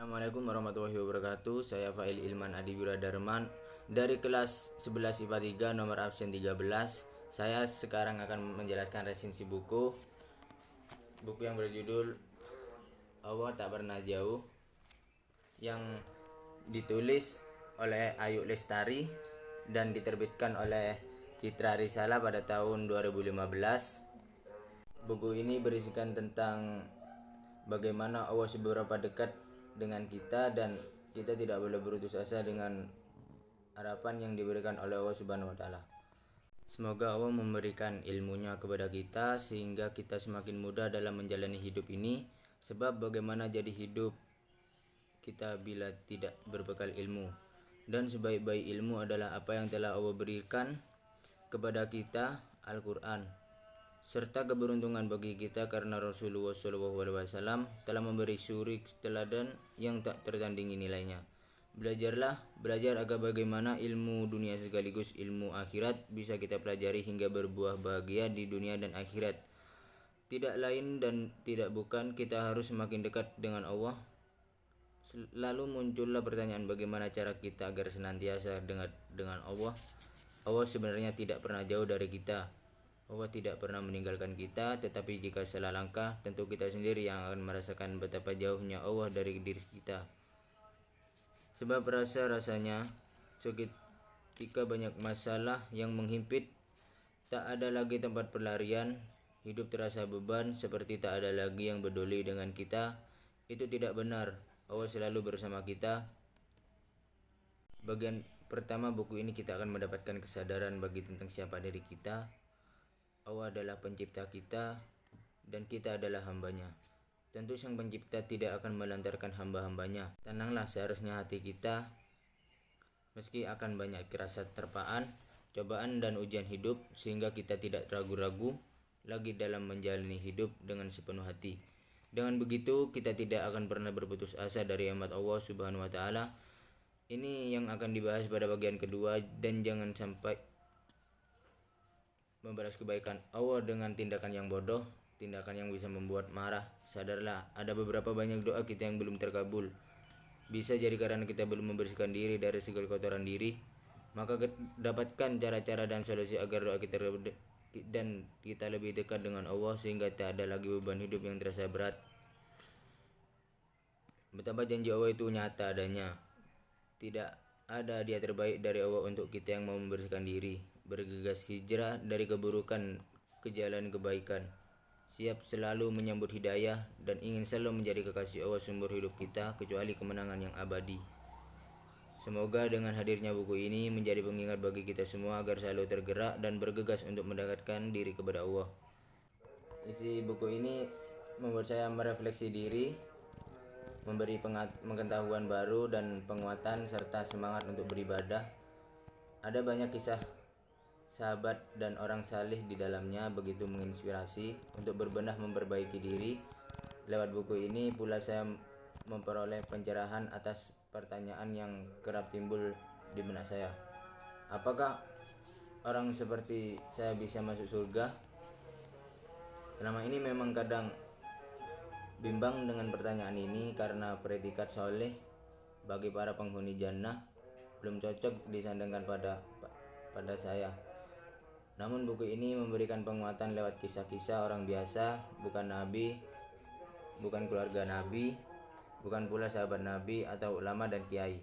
Assalamualaikum warahmatullahi wabarakatuh. Saya Fail Ilman Adi Wiradarman dari kelas 11 IPA 3 nomor absen 13. Saya sekarang akan menjelaskan resensi buku yang berjudul Allah Tak Pernah Jauh, yang ditulis oleh Ayu Lestari dan diterbitkan oleh Citra Risalah pada tahun 2015. Buku ini berisikan tentang bagaimana Allah seberapa dekat dengan kita dan kita tidak boleh berputus asa dengan harapan yang diberikan oleh Allah Subhanahu wa taala. Semoga Allah memberikan ilmunya kepada kita sehingga kita semakin mudah dalam menjalani hidup ini, sebab bagaimana jadi hidup kita bila tidak berbekal ilmu. Dan sebaik-baik ilmu adalah apa yang telah Allah berikan kepada kita, Al-Quran, serta keberuntungan bagi kita karena Rasulullah SAW telah memberi suri teladan yang tak tertandingi nilainya. Belajar agar bagaimana ilmu dunia sekaligus ilmu akhirat bisa kita pelajari hingga berbuah bahagia di dunia dan akhirat. Tidak lain dan tidak bukan, kita harus semakin dekat dengan Allah. Lalu muncullah pertanyaan, bagaimana cara kita agar senantiasa dengan Allah? Allah sebenarnya tidak pernah jauh dari kita. Allah tidak pernah meninggalkan kita, tetapi jika salah langkah, tentu kita sendiri yang akan merasakan betapa jauhnya Allah dari diri kita. Sebab rasanya ketika banyak masalah yang menghimpit, tak ada lagi tempat pelarian, hidup terasa beban seperti tak ada lagi yang peduli dengan kita. Itu tidak benar. Allah selalu bersama kita. Bagian pertama buku ini kita akan mendapatkan kesadaran bagi tentang siapa diri kita. Allah adalah pencipta kita dan kita adalah hambanya. Tentu sang pencipta tidak akan melantarkan hamba-hambanya. Tenanglah, seharusnya hati kita meski akan banyak rasa terpaan, cobaan dan ujian hidup, sehingga kita tidak ragu-ragu lagi dalam menjalani hidup dengan sepenuh hati. Dengan begitu kita tidak akan pernah berputus asa dari rahmat Allah Subhanahu wa taala. Ini yang akan dibahas pada bagian kedua, dan jangan sampai membalas kebaikan Allah dengan tindakan yang bodoh, tindakan yang bisa membuat marah. Sadarlah, ada beberapa banyak doa kita yang belum terkabul. Bisa jadi karena kita belum membersihkan diri dari segala kotoran diri. Maka dapatkan cara-cara dan solusi agar doa kita dan kita lebih dekat dengan Allah, sehingga tak ada lagi beban hidup yang terasa berat. Betapa janji Allah itu nyata adanya. Tidak ada dia terbaik dari Allah untuk kita yang mau membersihkan diri, bergegas hijrah dari keburukan ke jalan kebaikan, siap selalu menyambut hidayah dan ingin selalu menjadi kekasih Allah seumur hidup kita, kecuali kemenangan yang abadi. Semoga dengan hadirnya buku ini menjadi pengingat bagi kita semua agar selalu tergerak dan bergegas untuk mendekatkan diri kepada Allah. Isi buku ini membuat saya merefleksi diri, memberi pengetahuan baru dan penguatan serta semangat untuk beribadah. Ada banyak kisah sahabat dan orang saleh di dalamnya, begitu menginspirasi untuk berbenah memperbaiki diri. Lewat buku ini pula saya memperoleh pencerahan atas pertanyaan yang kerap timbul di benak saya. Apakah orang seperti saya bisa masuk surga? Selama ini memang kadang bimbang dengan pertanyaan ini karena predikat soleh bagi para penghuni jannah belum cocok disandingkan pada saya. Namun buku ini memberikan penguatan lewat kisah-kisah orang biasa, bukan nabi, bukan keluarga nabi, bukan pula sahabat nabi atau ulama dan kiai.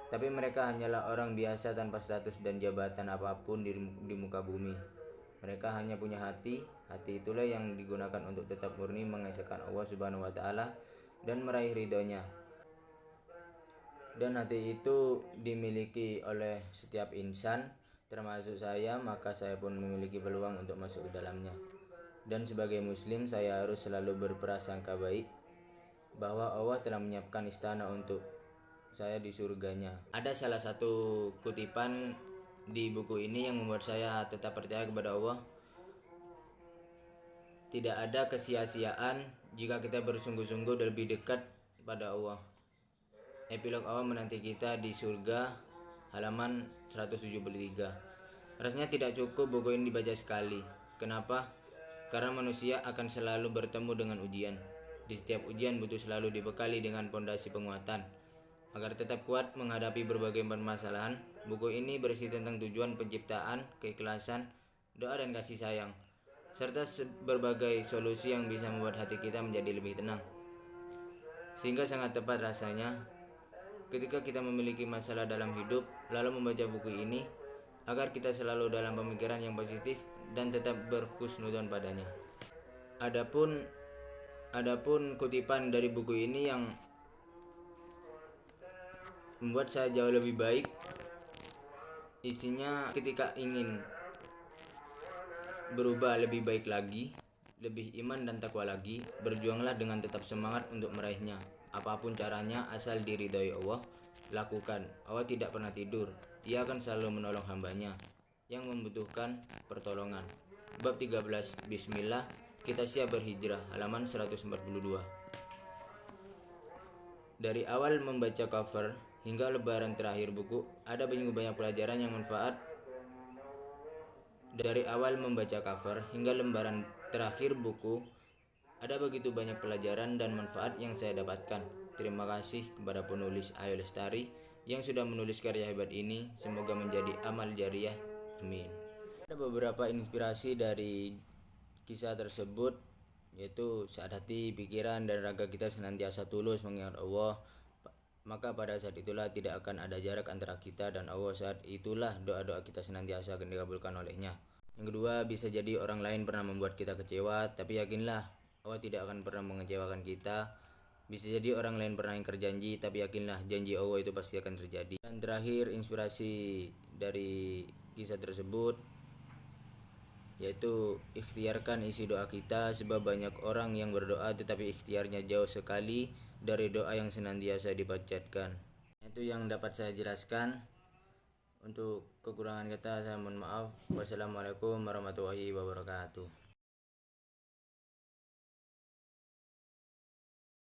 Tapi mereka hanyalah orang biasa tanpa status dan jabatan apapun di muka bumi. Mereka hanya punya hati itulah yang digunakan untuk tetap murni mengesahkan Allah Subhanahu wa taala dan meraih ridhonya. Dan hati itu dimiliki oleh setiap insan, termasuk saya, maka saya pun memiliki peluang untuk masuk ke dalamnya. Dan sebagai muslim, saya harus selalu berprasangka baik bahwa Allah telah menyiapkan istana untuk saya di surganya. Ada salah satu kutipan di buku ini yang membuat saya tetap percaya kepada Allah. Tidak ada kesia-siaan jika kita bersungguh-sungguh lebih dekat pada Allah. Epilog Allah menanti kita di surga, halaman 173. Rasanya tidak cukup buku ini dibaca sekali. Kenapa? Karena manusia akan selalu bertemu dengan ujian. Di setiap ujian butuh selalu dibekali dengan pondasi penguatan. Agar tetap kuat menghadapi berbagai permasalahan, buku ini berisi tentang tujuan penciptaan, keikhlasan, doa dan kasih sayang, serta berbagai solusi yang bisa membuat hati kita menjadi lebih tenang. Sehingga sangat tepat rasanya ketika kita memiliki masalah dalam hidup, lalu membaca buku ini, agar kita selalu dalam pemikiran yang positif dan tetap berhusnuzon padanya. Adapun kutipan dari buku ini yang membuat saya jauh lebih baik, isinya ketika ingin berubah lebih baik lagi, lebih iman dan takwa lagi, berjuanglah dengan tetap semangat untuk meraihnya. Apapun caranya, asal diridhoi Allah, lakukan. Allah tidak pernah tidur, Ia akan selalu menolong hambanya yang membutuhkan pertolongan. Bab 13, Bismillah, kita siap berhijrah, halaman 142. Dari awal membaca cover hingga lebaran terakhir buku, ada banyak pelajaran yang manfaat. Dari awal membaca cover hingga lembaran terakhir buku, ada begitu banyak pelajaran dan manfaat yang saya dapatkan. Terima kasih kepada penulis Ayu Lestari yang sudah menulis karya hebat ini. Semoga menjadi amal jariah. Amin. Ada beberapa inspirasi dari kisah tersebut, yaitu saat hati, pikiran, dan raga kita senantiasa tulus mengingat Allah, maka pada saat itulah tidak akan ada jarak antara kita dan Allah. Saat itulah doa-doa kita senantiasa akan dikabulkan olehnya. Yang kedua, bisa jadi orang lain pernah membuat kita kecewa, tapi yakinlah Allah tidak akan pernah mengecewakan kita. Bisa jadi orang lain pernah ingkar janji, tapi yakinlah janji Allah itu pasti akan terjadi. Dan terakhir, inspirasi dari kisah tersebut, yaitu ikhtiarkan isi doa kita, sebab banyak orang yang berdoa tetapi ikhtiarnya jauh sekali dari doa yang senantiasa dipanjatkan. Itu yang dapat saya jelaskan. Untuk kekurangan kata saya mohon maaf. Wassalamualaikum warahmatullahi wabarakatuh.